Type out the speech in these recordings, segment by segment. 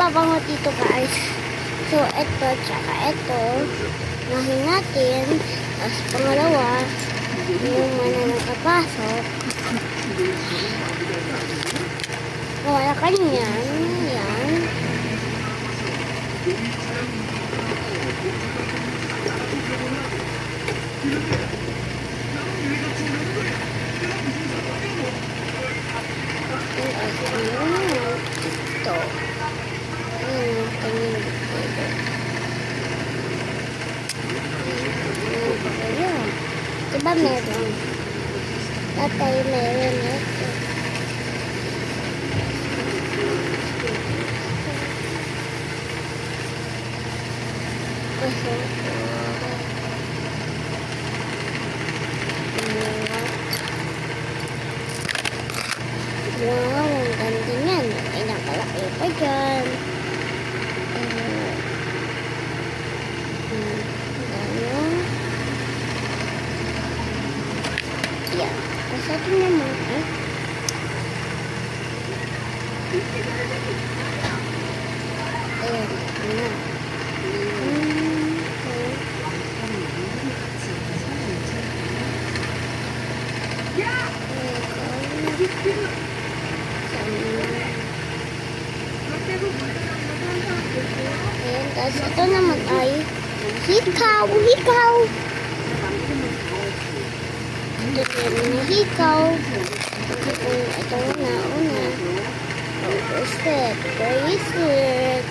mababango dito guys. So, ito, tsaka ito. Unahin natin. Tapos pangalawa, yung mana nakapasok. Wala ka niyan. Yan. Ito. Diba meron? Tatay meron ito. Wow, ang ganda niyan. Ay, nakalaki pa dyan. Yan. Tapos ito naman, ayan, ito na. Ayan, tapos ito naman ay hikaw, hikaw. Ito naman hikaw. Ito una. Bracelet, bracelet.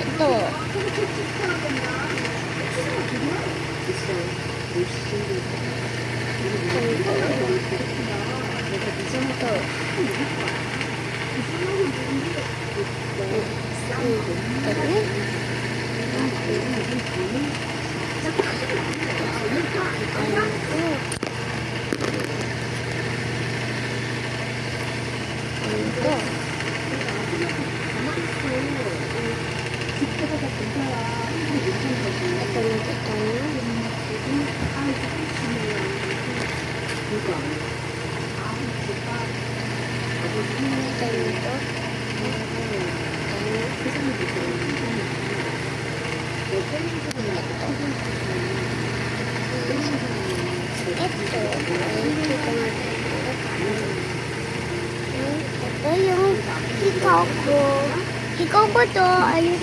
Ito. Ito yung hikaw ko. Hikaw ko to. Ayun.